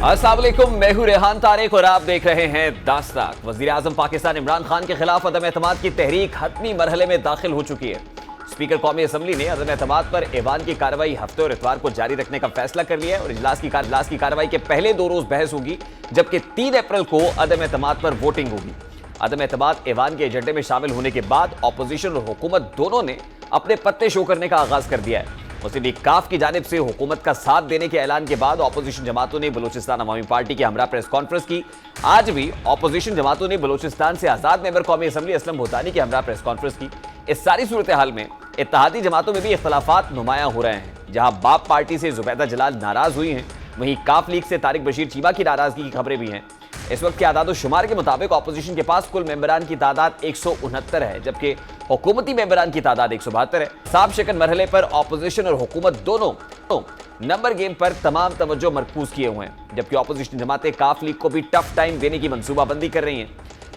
अस्सलाम वालेकुम, मैं हूं रेहान तारिक और आप देख रहे हैं दास्तान। वजीर आजम पाकिस्तान इमरान खान के खिलाफ अदम एतमाद की तहरीक हतमी मरहले में दाखिल हो चुकी है। स्पीकर कौमी असम्बली ने अदम एतमाद पर ऐवान की कार्रवाई हफ्ते और इतवार को जारी रखने का फैसला कर लिया है और इजलास की कार्रवाई के पहले 2 रोज बहस होगी, जबकि 3 अप्रैल को अदम एतमाद पर वोटिंग होगी। अदम एतमाद ऐवान के एजेंडे में शामिल होने के बाद ऑपोजिशन और हुकूमत दोनों ने अपने पत्ते शो करने का आगाज कर दिया है। मुस्लिम लीग काफ की जानिब से हुकूमत का साथ देने के ऐलान के बाद ऑपोजिशन जमातों ने बलूचिस्तान अवामी पार्टी के हमरा प्रेस कॉन्फ्रेंस की। आज भी ऑपोजिशन जमातों ने बलूचिस्तान से आजाद मेंबर कौमी असम्बली असलम भूतानी की हमरा प्रेस कॉन्फ्रेंस की। इस सारी सूरत हाल में इत्तेहादी जमातों में भी इख्तलाफात नुमायां हो रहे हैं। जहां बाप पार्टी से जुबैदा जलाल नाराज हुई हैं, वहीं काफ लीग से तारिक बशीर चीमा की नाराजगी की खबरें भी हैं। इस वक्त के आदाद शुमार के मुताबिक ऑपोजिशन के पास कुल मेंबरान की तादाद 169 है, जबकि हुकूमती मेंबरान की तादाद 172 है। साफ शिकन मरहले पर ऑपोजिशन और हुकूमत दोनों नंबर गेम पर तमाम तवज्जो मरकूज किए हुए हैं, जबकि ऑपोजिशन जमातें काफ लीग को भी टफ टाइम देने की मंसूबाबंदी कर रही हैं।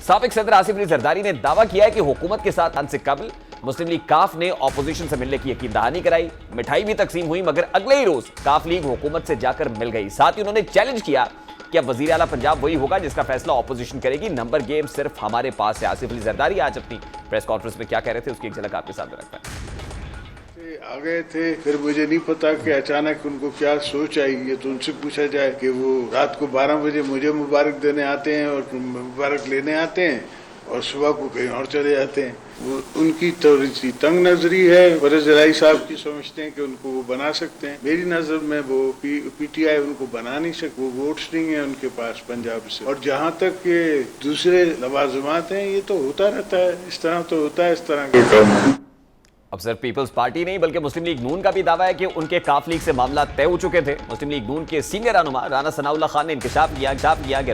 साबिक सदर आसिफ अली जरदारी ने दावा किया है कि हुकूमत के साथ आने से कबल मुस्लिम लीग काफ ने ऑपोजिशन से मिलने की यकीन दहानी कराई। मिठाई भी तकसीम हुई, मगर अगले ही रोज काफ लीग हुकूमत से जाकर मिल गई। साथ ही उन्होंने चैलेंज किया कि अब वजीर आला पंजाब वही होगा जिसका फैसला ऑपोजिशन करेगी, नंबर गेम सिर्फ हमारे पास है। आसिफ अली जरदारी आज अपनी प्रेस कॉन्फ्रेंस में क्या कह रहे थे, उसकी एक झलक आपके सामने रखता है। आ गए थे, फिर मुझे नहीं पता कि अचानक उनको क्या सोच आई। ये तो उनसे पूछा जाए कि वो रात को 12 बजे मुझे मुबारक देने आते हैं और मुबारक लेने आते हैं और सुबह को कहीं और चले जाते हैं। वो उनकी थोड़ी सी तंग नजरी है। वरजलाई साहब की समझते हैं कि उनको वो बना सकते हैं। मेरी नजर में वो पीटीआई उनको बना नहीं सकते। वो वोट्स नहीं है उनके पास पंजाब से। और जहाँ तक ये दूसरे लवाजमात हैं, ये तो होता रहता है, इस तरह तो होता है, इस तरह के काम। अब सिर्फ पीपल्स पार्टी नहीं बल्कि मुस्लिम लीग नून का भी दावा है कि उनके काफ लीग से मामला तय हो चुके थे। मुस्लिम लीग नून के सीनियर रहनुमा राना सनाउल्लाह खान ने इंकशाफ किया कि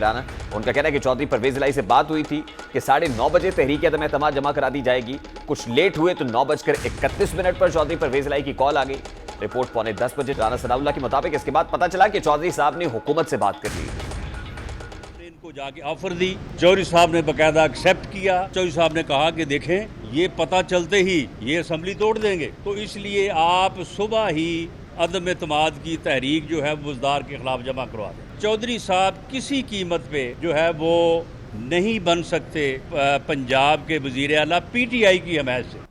उनका कहना है कि चौधरी परवेज इलाही से बात हुई थी कि 9:30 बजे तहरीक अदम एतमाद जमा करा दी जाएगी। कुछ लेट हुए तो 9:31 पर चौधरी परवेज इलाही की कॉल आ गई। रिपोर्ट 9:45 बजे राना सनाउल्लाह के मुताबिक इसके बाद पता चला कि चौधरी साहब ने हुकूमत से बात कर ली, को जाके ऑफर दी। चौधरी साहब ने बकायदा एक्सेप्ट किया। चौधरी साहब ने कहा कि देखें, ये पता चलते ही ये असम्बली तोड़ देंगे, तो इसलिए आप सुबह ही अदम एतमाद की तहरीक जो है बुज़दार के खिलाफ जमा करवा दें। चौधरी साहब किसी कीमत पे जो है वो नहीं बन सकते पंजाब के वज़ीर आला पीटीआई की हमायत से।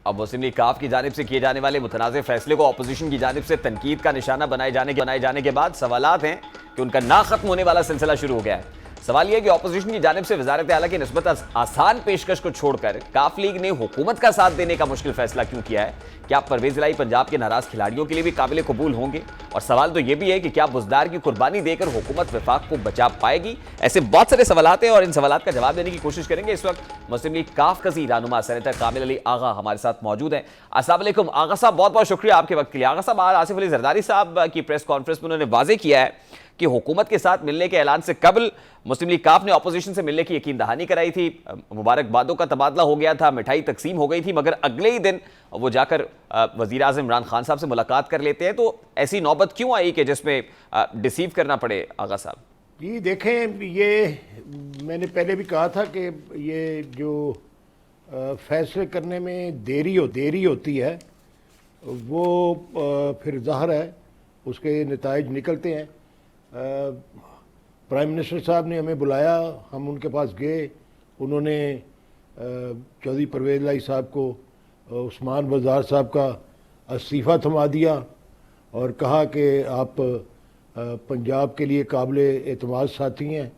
अब मुस्लिम लीग काफ की जानिब से किए जाने वाले मुतनाज़ फैसले को ऑपोजिशन की जानिब से तनकीद का निशाना बनाए जाने के बाद सवालात हैं कि उनका ना खत्म होने वाला सिलसिला शुरू हो गया है। सवाल यह कि ऑपोजिशन की जानिब से वज़ारत आला की निस्बत आसान पेशकश को छोड़कर काफ लीग ने हुकूमत का साथ देने का मुश्किल फैसला क्यों किया है? क्या परवेज इलाही पंजाब के नाराज खिलाड़ियों के लिए भी काबिल कबूल होंगे? और सवाल तो यह भी है कि क्या बुज़दार की कुर्बानी देकर हुकूमत वफाक को बचा पाएगी? ऐसे बहुत सारे सवालात हैं और इन सवालात का जवाब देने की कोशिश करेंगे। इस वक्त मुस्लिम लीग काफ का रहनुमा सेनेटर कामिल अली आगा हमारे साथ मौजूद हैं। अस्सलाम वालेकुम आगा साहब, बहुत बहुत शुक्रिया आपके वक्त के लिए। आगा साहब, आज आसिफ अली जरदारी साहब की प्रेस कॉन्फ्रेंस में उन्होंने वाजे किया है कि हुकूमत के साथ मिलने के ऐलान से कबल मुस्लिम लीग काफ ने ऑपोजिशन से मिलने की यकीन दहानी कराई थी। मुबारकबादों का तबादला हो गया था, मिठाई तकसीम हो गई थी, मगर अगले ही दिन वो जाकर वजीर आज़म इमरान खान साहब से मुलाकात कर लेते हैं। तो ऐसी नौबत क्यों आई कि जिसमें डिसीव करना पड़े आगा साहब? जी देखें, ये मैंने पहले भी कहा था कि ये जो फैसले करने में देरी होती है वो फिर ज़ाहिर है उसके नताइज निकलते हैं। प्राइम मिनिस्टर साहब ने हमें बुलाया, हम उनके पास गए। उन्होंने चौधरी परवेज इलाही साहब को उस्मान बाज़ार साहब का इस्तीफ़ा थमा दिया और कहा कि आप पंजाब के लिए काबिल एतमाद साथी हैं,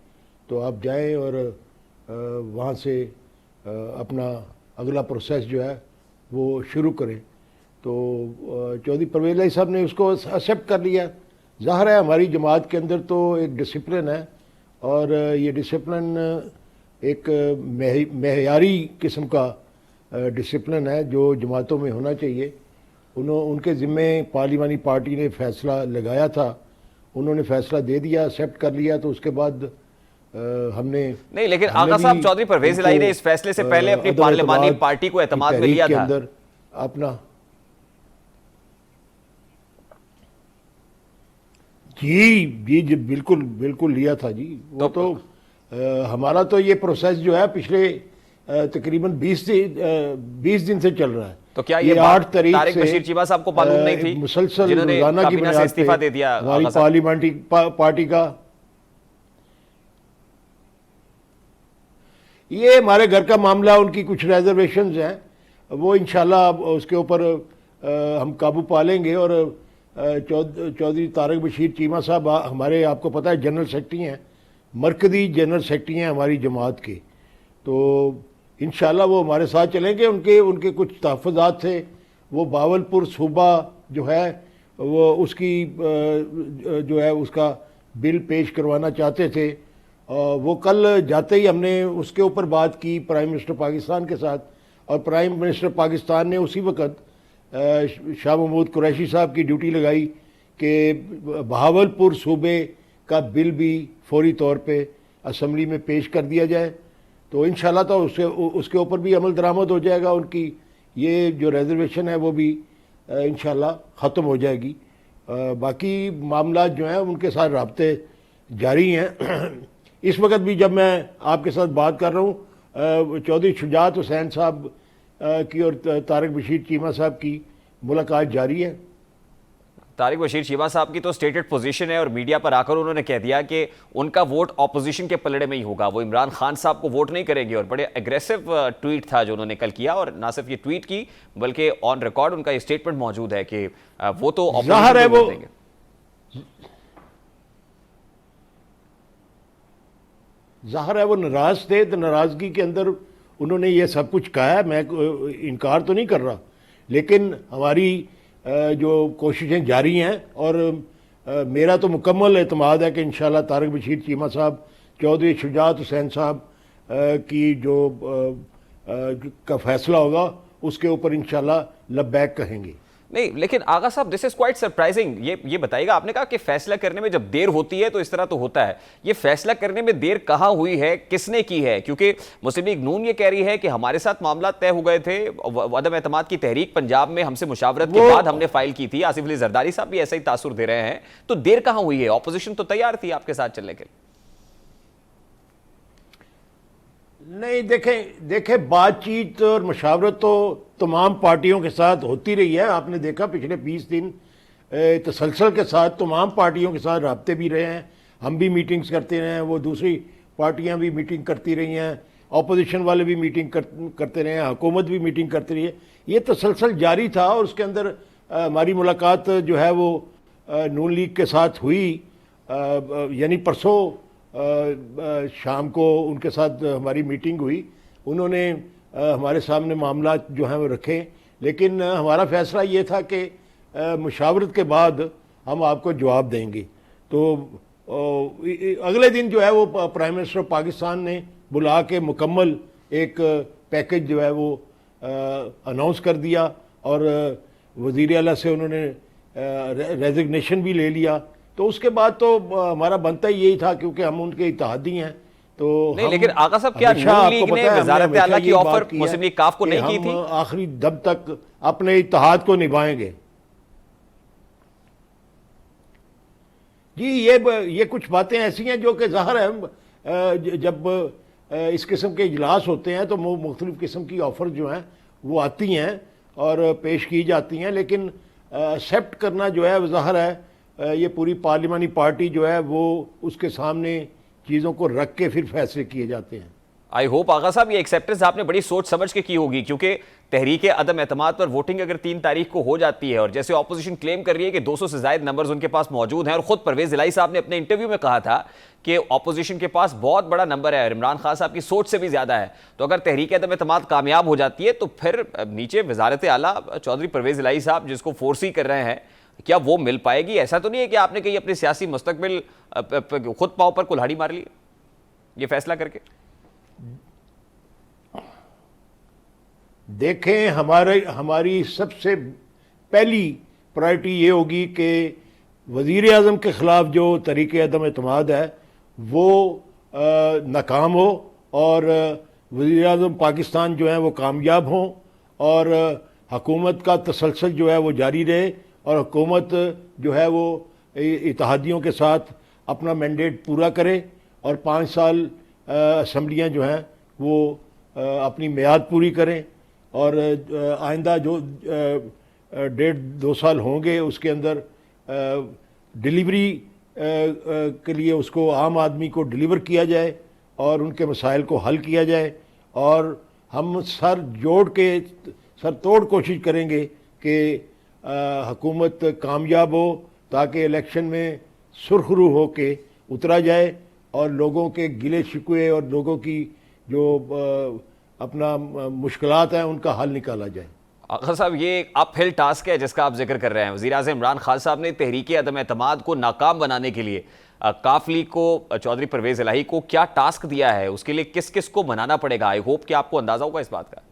तो आप जाएं और वहाँ से अपना अगला प्रोसेस जो है वो शुरू करें। तो चौधरी परवेज इलाही साहब ने उसको एक्सेप्ट कर लिया। ज़ाहिर है हमारी जमात के अंदर तो एक डिसिप्लिन है और ये डिसिप्लिन एक मेयारी किस्म का डिसिप्लिन है जो जमातों में होना चाहिए। उनके ज़िम्मे पार्लिमानी पार्टी ने फ़ैसला लगाया था, उन्होंने फ़ैसला दे दिया, एक्सेप्ट कर लिया। तो उसके बाद हमने नहीं, लेकिन आगा साहब चौधरी परवेज इलाही ने इस फैसले से पहले अपनी पार्लिमानी पार्टी को एतमाद में लिया था। अंदर अपना जी बिल्कुल लिया था जी। वो तो हमारा तो ये प्रोसेस जो है पिछले तकरीबन 20 दिन से चल रहा है। तो क्या ये 8 तारीख तारिक से बशीर चीमा साहब को मालूम नहीं थी, मुसलसल जिन्होंने रोजाना की काबीना से बुनियाद इस्तीफा पे दे दिया हमारी आगा साहब? पार्लियामेंट्री पार्टी का ये हमारे घर का मामला, उनकी कुछ रिजर्वेशंस हैं, वो इंशाल्लाह उसके ऊपर हम काबू पा लेंगे। और चौधरी तारिक बशीर चीमा साहब हमारे, आपको पता है, जनरल सेक्रेटरी हैं, मरकजी जनरल सेक्रेटरी हैं हमारी जमात के। तो इंशाल्लाह वो हमारे साथ चलेंगे। उनके कुछ तहफ़्फ़ुज़ात थे, वो बावलपुर सूबा जो है वो उसकी जो है उसका बिल पेश करवाना चाहते थे। वो कल जाते ही हमने उसके ऊपर बात की प्राइम मिनिस्टर पाकिस्तान के साथ, और प्राइम मिनिस्टर पाकिस्तान ने उसी वक्त शाह महमूद कुरैशी साहब की ड्यूटी लगाई कि बहावलपुर सूबे का बिल भी फौरी तौर पे असम्बली में पेश कर दिया जाए। तो इंशाल्लाह तो उसके ऊपर भी अमल दरामद हो जाएगा। उनकी ये जो रिजर्वेशन है वो भी इंशाल्लाह ख़त्म हो जाएगी। बाकी मामला जो हैं उनके साथ राब्ते जारी हैं। इस वक्त भी जब मैं आपके साथ बात कर रहा हूँ, चौधरी शुजात हुसैन साहब की और तारिक बशीर चीमा साहब की मुलाकात जारी है। तारिक बशीर चीमा साहब की तो स्टेटेड पोजीशन है, और मीडिया पर आकर उन्होंने कह दिया कि उनका वोट ऑपोजिशन के पलड़े में ही होगा, वो इमरान खान साहब को वोट नहीं करेंगे। और बड़े एग्रेसिव ट्वीट था जो उन्होंने कल किया, और ना सिर्फ ये ट्वीट की बल्कि ऑन रिकॉर्ड उनका स्टेटमेंट मौजूद है कि वो तो ज़ाहिर है वो देंगे। ज़ाहिर है वो नाराज़ थे, तो नाराज़गी के अंदर उन्होंने ये सब कुछ कहा है। मैं इनकार तो नहीं कर रहा, लेकिन हमारी जो कोशिशें जारी हैं, और मेरा तो मुकम्मल एतमाद है कि इंशाल्लाह तारिक बशीर चीमा साहब, चौधरी शुजात हुसैन साहब की जो का फैसला होगा उसके ऊपर इंशाल्लाह लब्बैक कहेंगे। नहीं, लेकिन आगा साहब, दिस इज क्वाइट सरप्राइजिंग। ये बताइएगा, आपने कहा कि फैसला करने में जब देर होती है तो इस तरह तो होता है, ये फैसला करने में देर कहां हुई है, किसने की है? क्योंकि मुस्लिम लीग नून ये कह रही है कि हमारे साथ मामला तय हो गए थे, अदम एतमाद की तहरीक पंजाब में हमसे मुशावरत के बाद हमने फाइल की थी। आसिफ अली जरदारी साहब भी ऐसा ही तासुर दे रहे हैं। तो देर कहां हुई है? ऑपोजिशन तो तैयार थी आपके साथ चलने के लिए। नहीं, देखें बातचीत और मशावरत तो तमाम पार्टियों के साथ होती रही है। आपने देखा पिछले 20 दिन तसलसल के साथ तमाम पार्टियों के साथ राब्ते भी रहे हैं, हम भी मीटिंग्स करते रहे हैं, वो दूसरी पार्टियां भी मीटिंग करती रही हैं, ऑपोजिशन वाले भी मीटिंग करते रहे हैं, हुकूमत भी मीटिंग करती रही है। ये तसलसल जारी था, और उसके अंदर हमारी मुलाकात जो है वो नून लीग के साथ हुई, यानी परसों शाम को उनके साथ हमारी मीटिंग हुई। उन्होंने हमारे सामने मामला जो हैं वो रखे, लेकिन हमारा फैसला ये था कि मुशावरत के बाद हम आपको जवाब देंगे। तो अगले दिन जो है वो प्राइम मिनिस्टर पाकिस्तान ने बुला के मुकम्मल एक पैकेज जो है वो अनाउंस कर दिया, और वज़ीर आला से उन्होंने रेजिग्नेशन भी ले लिया। तो उसके बाद तो हमारा बनता ही यही था, क्योंकि हम उनके इत्तेहादी हैं। तो नहीं, लेकिन आगा साहब, क्या नून लीग ने वज़ारत आला की ऑफर मुस्लिम लीग काफ को नहीं की थी? आखिरी दम तक अपने इत्तेहाद को निभाएंगे। जी, ये कुछ बातें ऐसी हैं जो कि ज़ाहिर है जब इस किस्म के इजलास होते हैं तो मुख्तलिफ किस्म की ऑफर जो हैं वो आती हैं और पेश की जाती हैं, लेकिन एक्सेप्ट करना जो है ज़ाहिर है ये पूरी पार्लिमानी पार्टी जो है वो उसके सामने चीज़ों को रख के फिर फैसले किए जाते हैं। आई होप आगा साहब ये एक्सेप्टेंस आपने बड़ी सोच समझ के की होगी, क्योंकि तहरीक अदम एतमाद पर वोटिंग अगर 3 तारीख को हो जाती है, और जैसे ऑपोजिशन क्लेम कर रही है कि 200 से ज्यादा नंबर्स उनके पास मौजूद हैं, और खुद परवेज इलाही साहब ने अपने इंटरव्यू में कहा था कि ऑपोजिशन के पास बहुत बड़ा नंबर है और इमरान खान साहब की सोच से भी ज्यादा है, तो अगर तहरीक अदम एतमाद कामयाब हो जाती है तो फिर नीचे वजारत आला चौधरी परवेज इलाही साहब जिसको फोर्स ही कर रहे हैं, क्या वो मिल पाएगी? ऐसा तो नहीं है कि आपने कहीं अपने सियासी मुस्तकबिल खुद पांव पर कुल्हाड़ी मार ली ये फैसला करके? देखें, हमारी सबसे पहली प्रायोरिटी ये होगी कि वज़ीर आज़म के ख़िलाफ़ जो तरीक़े अदम एतमाद है वो नाकाम हो, और वज़ीर आज़म पाकिस्तान जो है वो कामयाब हों, और हुकूमत का तसलसल जो है वो जारी रहे, और हुकूमत जो है वो इत्तेहादियों के साथ अपना मैंडेट पूरा करे, और 5 साल असम्बलियाँ जो हैं वो अपनी मियाद पूरी करें और आइंदा जो 1.5-2 साल होंगे उसके अंदर डिलीवरी के लिए उसको आम आदमी को डिलीवर किया जाए और उनके मसाइल को हल किया जाए। और हम सर तोड़ कोशिश करेंगे कि हुकूमत कामयाब हो ताकि इलेक्शन में सुरखरू हो के उतरा जाए और लोगों के गिले शिकवे और लोगों की जो अपना मुश्किलात हैं उनका हल निकाला जाए। आगा साहब, ये एक अपहिल टास्क है जिसका आप जिक्र कर रहे हैं। वज़ीर-ए-आज़म इमरान खान साहब ने तहरीक अदम एतमाद को नाकाम बनाने के लिए काफ लीग को, चौधरी परवेज इलाही को क्या टास्क दिया है, उसके लिए किस किस को मनाना पड़ेगा? आई होप कि आपको अंदाजा होगा इस बात का।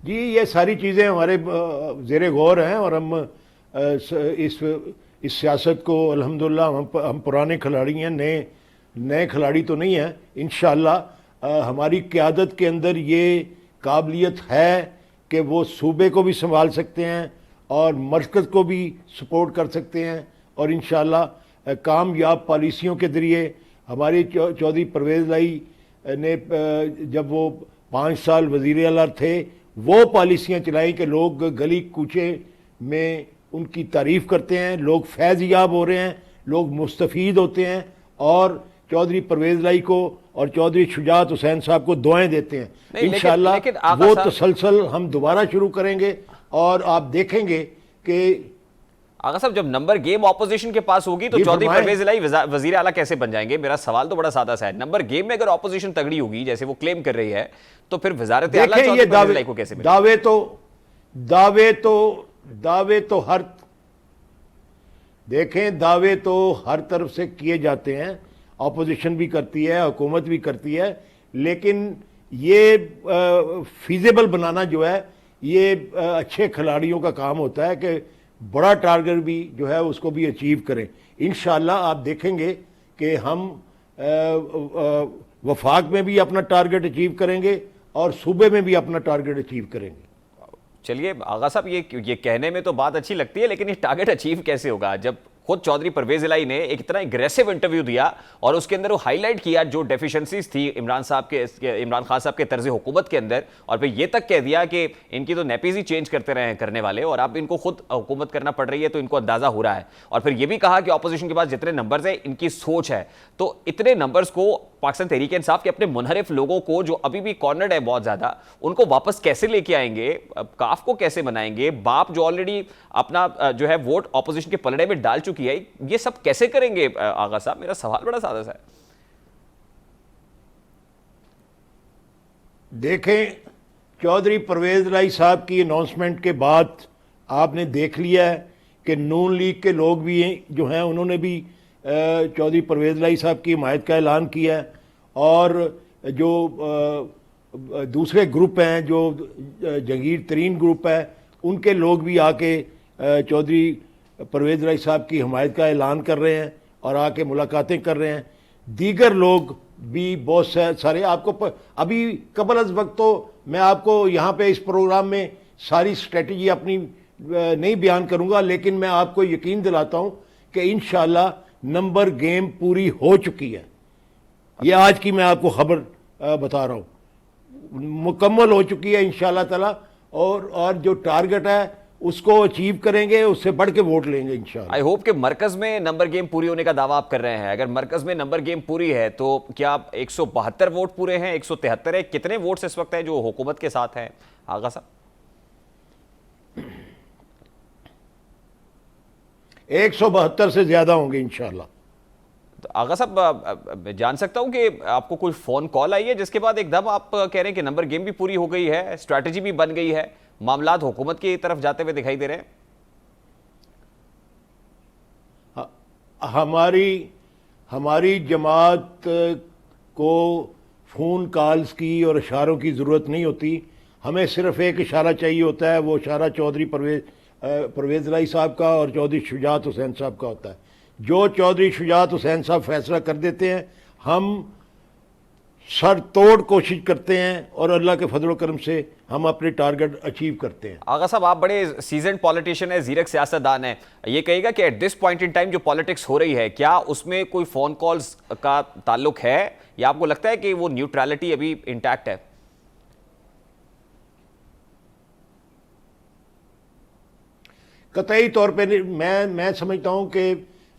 जी, ये सारी चीज़ें हमारे ज़ेरे गौर हैं और हम इस सियासत को अल्हम्दुलिल्लाह हम पुराने खिलाड़ी हैं, नए खिलाड़ी तो नहीं हैं। इंशाअल्लाह हमारी क़यादत के अंदर ये काबिलियत है कि वो सूबे को भी संभाल सकते हैं और मरकज़ को भी सपोर्ट कर सकते हैं और इंशाअल्लाह कामयाब पॉलिसियों के ज़रिए हमारे चौधरी परवेज़ इलाही ने जब वो 5 साल वज़ीर आला थे वो पॉलिसियाँ चलाई कि लोग गली कूचे में उनकी तारीफ़ करते हैं, लोग फैज़ याब हो रहे हैं, लोग मुस्तफ़ीद होते हैं और चौधरी परवेज़ इलाही को और चौधरी शुजात हुसैन साहब को दुआएं देते हैं। इंशाअल्लाह वो तसलसल हम दोबारा शुरू करेंगे और आप देखेंगे कि आगा साहब, जब नंबर गेम ऑपोजिशन के पास होगी तो चौधरी परवेज इलाही वजीर आला कैसे बन जाएंगे? मेरा सवाल तो बड़ा सादा सा है। नंबर गेम में अगर ऑपोजिशन तगड़ी होगी जैसे वो क्लेम कर रही है तो फिर वजारत आला चौधरी परवेज इलाही को कैसे मिलेगा? दावे तो हर तरफ से किए जाते हैं, ऑपोजिशन भी करती है, हुकूमत भी करती है, लेकिन ये फीजेबल बनाना जो है ये अच्छे खिलाड़ियों का काम होता है कि बड़ा टारगेट भी जो है उसको भी अचीव करें। इंशाअल्लाह आप देखेंगे कि हम वफाक में भी अपना टारगेट अचीव करेंगे और सूबे में भी अपना टारगेट अचीव करेंगे। चलिए आगा साहब, ये कहने में तो बात अच्छी लगती है, लेकिन ये टारगेट अचीव कैसे होगा जब खुद चौधरी परवेज इलाही ने एक इतना एग्रेसिव इंटरव्यू दिया और उसके अंदर वो हाईलाइट किया जो डेफिशिएंसीज थी इमरान खान साहब के तर्ज हुकूमत के अंदर, और फिर ये तक कह दिया कि इनकी तो नेपीज ही चेंज करते रहे करने वाले और अब इनको खुद हुकूमत करना पड़ रही है तो इनको अंदाजा हो रहा है। और फिर ये भी कहा कि ऑपोजिशन के पास जितने नंबर्स हैं इनकी सोच है, तो इतने नंबर्स को पाकिस्तान तहरीक इंसाफ के अपने मुनहरिफ लोगों को जो अभी भी कॉर्नर्ड है बहुत ज्यादा, उनको वापस कैसे लेके आएंगे? काफ को कैसे बनाएंगे? बाप जो ऑलरेडी अपना जो है वोट ऑपोजिशन के पलड़े में डाल चुकी है, ये सब कैसे करेंगे? आगा साहब, मेरा सवाल बड़ा सादा सा है। देखें, चौधरी परवेज इलाही साहब की अनाउंसमेंट के बाद आपने देख लिया है कि नून लीग के लोग भी जो हैं उन्होंने भी चौधरी परवेज इलाही साहब की हिमायत का ऐलान किया है और जो दूसरे ग्रुप हैं, जो जंगीर तरीन ग्रुप है, उनके लोग भी आके चौधरी परवेज इलाही साहब की हिमायत का ऐलान कर रहे हैं और आके मुलाकातें कर रहे हैं। दीगर लोग भी बहुत सारे आपको अभी कबल अज वक्त तो मैं आपको यहाँ पे इस प्रोग्राम में सारी स्ट्रेटजी अपनी नहीं बयान करूँगा, लेकिन मैं आपको यकीन दिलाता हूँ कि इंशाअल्लाह नंबर गेम पूरी हो चुकी है। ये आज की मैं आपको खबर बता रहा हूँ, मुकम्मल हो चुकी है इंशाअल्लाह ताला, और जो टारगेट है उसको अचीव करेंगे, उससे बढ़ के वोट लेंगे इंशाअल्लाह। आई होप कि मरकज में नंबर गेम पूरी होने का दावा आप कर रहे हैं। अगर मरकज में नंबर गेम पूरी है तो क्या 172 वोट पूरे हैं, 173 है? कितने वोट्स इस वक्त हैं जो हुकूमत के साथ हैं आगा साहब? 172 से ज्यादा होंगे इंशाअल्लाह। तो आगा साहब, मैं जान सकता हूं कि आपको कोई फोन कॉल आई है जिसके बाद एकदम आप कह रहे हैं कि नंबर गेम भी पूरी हो गई है, स्ट्रैटेजी भी बन गई है, मामलात हुकूमत की तरफ जाते हुए दिखाई दे रहे हैं? हमारी जमात को फ़ोन कॉल्स की और इशारों की ज़रूरत नहीं होती। हमें सिर्फ एक इशारा चाहिए होता है, वो इशारा चौधरी परवेज इलाही साहब का और चौधरी शुजात हुसैन साहब का होता है। जो चौधरी शुजात हुसैन साहब फैसला कर देते हैं, हम सर तोड़ कोशिश करते हैं और अल्लाह के फजल करम से हम अपने टारगेट अचीव करते हैं। आगा साहब, आप बड़े सीजन पॉलिटिशियन है, जीरक सियासतदान है, ये कहिएगा कि eight this point in time जो पॉलिटिक्स हो रही है, क्या उसमें कोई फोन कॉल्स का ताल्लुक है या आपको लगता है कि वो न्यूट्रलिटी अभी इंटैक्ट है? कतई तौर पे मैं समझता हूँ कि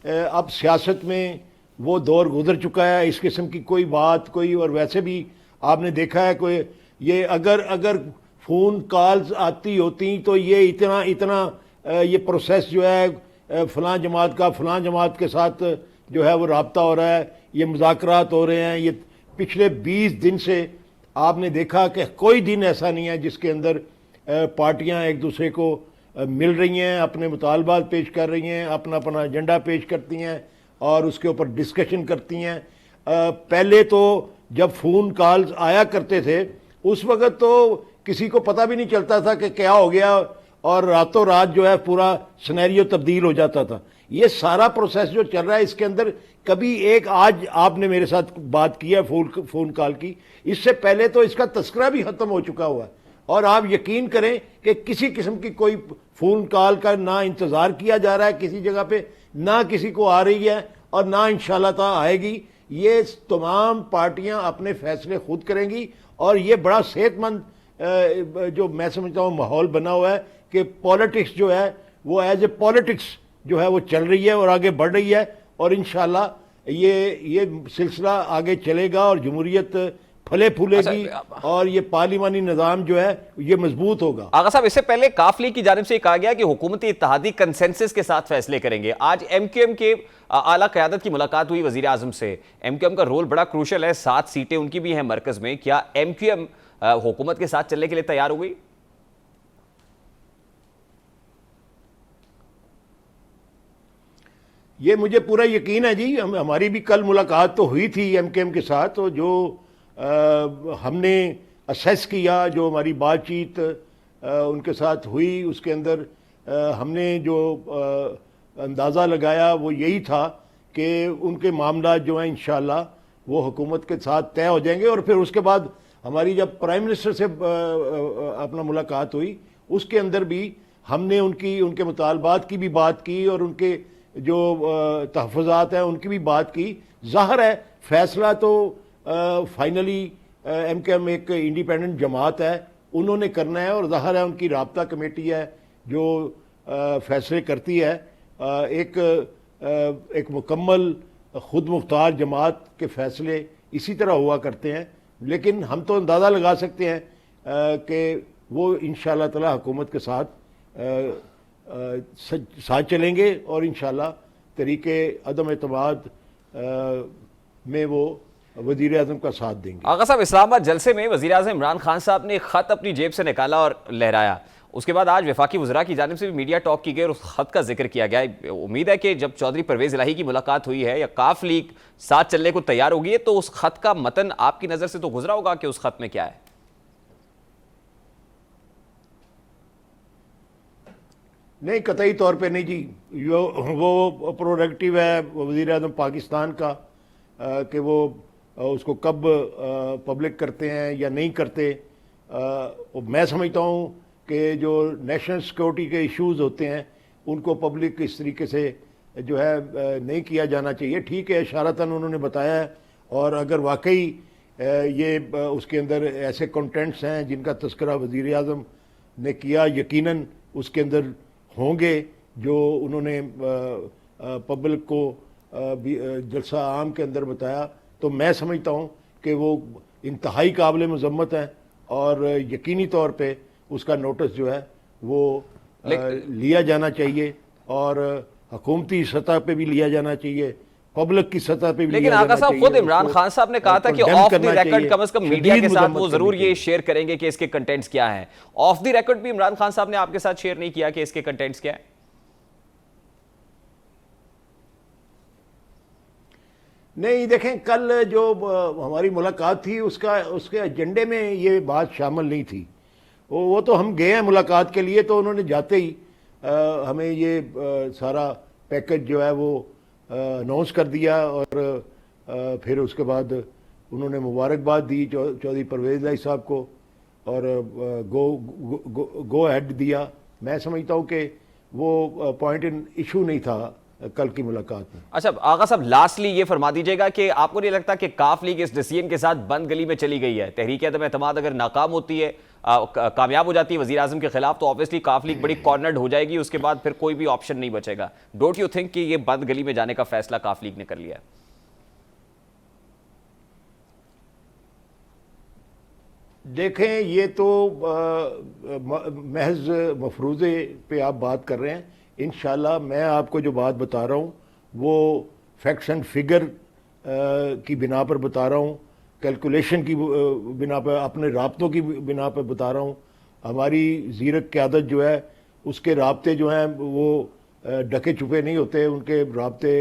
अब सियासत में वो दौर गुजर चुका है, इस किस्म की कोई बात कोई। और वैसे भी आपने देखा है कोई ये अगर फ़ोन कॉल्स आती होती तो ये इतना ये प्रोसेस जो है फ़लाँ जमात के साथ जो है वो रब्ता हो रहा है, ये मुज़ाकरात हो रहे हैं। ये पिछले 20 दिन से आपने देखा कि कोई दिन ऐसा नहीं है जिसके अंदर पार्टियां एक दूसरे को मिल रही हैं, अपने मुतालबात पेश कर रही हैं, अपना अपना एजेंडा पेश करती हैं और उसके ऊपर डिस्कशन करती हैं। पहले तो जब फ़ोन कॉल्स आया करते थे उस वक़्त तो किसी को पता भी नहीं चलता था कि क्या हो गया और रातों रात जो है पूरा सिनेरियो तब्दील हो जाता था। ये सारा प्रोसेस जो चल रहा है इसके अंदर कभी एक आज आपने मेरे साथ बात की है फ़ोन कॉल की, इससे पहले तो इसका तस्करा भी ख़त्म हो चुका हुआ है। और आप यकीन करें कि किसी किस्म की कोई फ़ोन कॉल का ना इंतज़ार किया जा रहा है किसी जगह पे, ना किसी को आ रही है और ना इंशाल्लाह ताला आएगी। ये तमाम पार्टियां अपने फैसले खुद करेंगी और ये बड़ा सेहतमंद जो मैं समझता हूँ माहौल बना हुआ है कि पॉलिटिक्स जो है वो एज ए पॉलिटिक्स जो है वो चल रही है और आगे बढ़ रही है और इंशाल्लाह ये सिलसिला आगे चलेगा और जमहूरियत फले फूलेगी और ये पार्लिमानी निज़ाम जो है ये मजबूत होगा। आगा साहब, इससे पहले काफ लीग की जानिब से कहा गया कि हुकूमती इत्तेहादी कंसेंसस के साथ फैसले करेंगे। आज MQM के आला क़यादत की मुलाकात हुई वज़ीर आज़म से। MQM का रोल बड़ा क्रूशल है, 7 सीटें उनकी भी हैं मरकज़ में। क्या MQM हुकूमत के साथ चलने के लिए तैयार हो गई? ये मुझे पूरा यकीन है जी। हमारी भी कल मुलाकात तो हुई थी MQM के साथ, तो जो हमने असेस किया, जो हमारी बातचीत उनके साथ हुई उसके अंदर हमने जो अंदाज़ा लगाया वो यही था कि उनके मामला जो हैं इंशाल्लाह वो हुकूमत के साथ तय हो जाएंगे। और फिर उसके बाद हमारी जब प्राइम मिनिस्टर से अपना मुलाकात हुई उसके अंदर भी हमने उनके मुतालबात की भी बात की और उनके जो तहफ़्फ़ुज़ात हैं उनकी भी बात की। ज़ाहिर है फैसला तो फाइनली MQM एक इंडिपेंडेंट जमात है, उन्होंने करना है और ज़ाहिर है उनकी राब्ता कमेटी है जो फैसले करती है। एक मुकम्मल खुद मुख्तार जमात के फैसले इसी तरह हुआ करते हैं, लेकिन हम तो अंदाज़ा लगा सकते हैं कि वो इंशाअल्लाह ताला हुकूमत के साथ चलेंगे और इंशाअल्लाह तरीके अदम एतमाद में वो वज़ीर आज़म का साथ देंगे। आगा साहब, इस्लामाबाद जलसे में वज़ीर आज़म इमरान खान साहब ने ख़त अपनी जेब से निकाला और लहराया। उसके बाद आज वफाकी वज़रा की जानिब से भी मीडिया टॉक की गई और उस ख़त का जिक्र किया गया। उम्मीद है कि जब चौधरी परवेज़ इलाही की मुलाकात हुई है या काफ लीग साथ चलने को तैयार होगी तो उस ख़त का मतन आपकी नज़र से तो गुजरा होगा कि उस ख़त में क्या है? नहीं, कतई तौर पे नहीं जी। वो प्रोडक्टिव है वज़ीर आज़म पाकिस्तान का कि वो उसको कब पब्लिक करते हैं या नहीं करते। मैं समझता हूँ कि जो नेशनल सिक्योरिटी के इश्यूज़ होते हैं उनको पब्लिक इस तरीके से जो है नहीं किया जाना चाहिए। ठीक है, इशारतन उन्होंने बताया है और अगर वाकई ये उसके अंदर ऐसे कंटेंट्स हैं जिनका तस्करा वज़ीर आज़म ने किया, यकीनन उसके अंदर होंगे जो उन्होंने पब्लिक को जलसा आम के अंदर बताया, तो मैं समझता हूँ कि वो इंतहाई काबिल मज़म्मत है और यकीनी तौर पे उसका नोटिस जो है वो लिया जाना चाहिए और हुकूमती सतह पे भी लिया जाना चाहिए, पब्लिक की सतह पे भी। लेकिन आका साहब, खुद इमरान खान साहब ने कहा था कि ऑफ द रिकॉर्ड कम से कम मीडिया के साथ वो जरूर ये शेयर करेंगे कि इसके कंटेंट्स क्या हैं। ऑफ द रिकॉर्ड भी इमरान खान साहब ने आपके साथ शेयर नहीं किया कि इसके कंटेंट्स क्या है? नहीं, देखें कल जो हमारी मुलाकात थी उसके एजेंडे में ये बात शामिल नहीं थी। वो तो हम गए हैं मुलाकात के लिए, तो उन्होंने जाते ही हमें ये सारा पैकेज जो है वो अनाउंस कर दिया और फिर उसके बाद उन्होंने मुबारकबाद दी चौधरी परवेज़ लाई साहब को और गो अहेड दिया। मैं समझता हूँ कि वो पॉइंट इन इशू नहीं था कल की मुलाकात में। अच्छा आगा साहब, लास्टली ये फरमा दीजिएगा कि आपको नहीं लगता कि काफ लीग इस डिसीजन के साथ बंद गली में चली गई है? तहरीक अदम एतमाद अगर नाकाम होती है, कामयाब हो जाती है वज़ीर आज़म के खिलाफ, तो ऑब्वियसली काफ लीग बड़ी कॉर्नर्ड हो जाएगी, उसके बाद फिर कोई भी ऑप्शन नहीं बचेगा। डोंट यू थिंक कि ये बंद गली में जाने का फैसला काफ लीग ने कर लिया है? देखें, ये तो महज मफरूज़े पे आप बात कर रहे हैं। इंशाल्लाह मैं आपको जो बात बता रहा हूँ वो फैक्ट्स एंड फिगर की बिना पर बता रहा हूँ, कैलकुलेशन की बिना पर, अपने राब्तों की बिना पर बता रहा हूँ। हमारी ज़ीरक क़यादत जो है उसके राब्ते जो हैं वो ढके छुपे नहीं होते, उनके राब्ते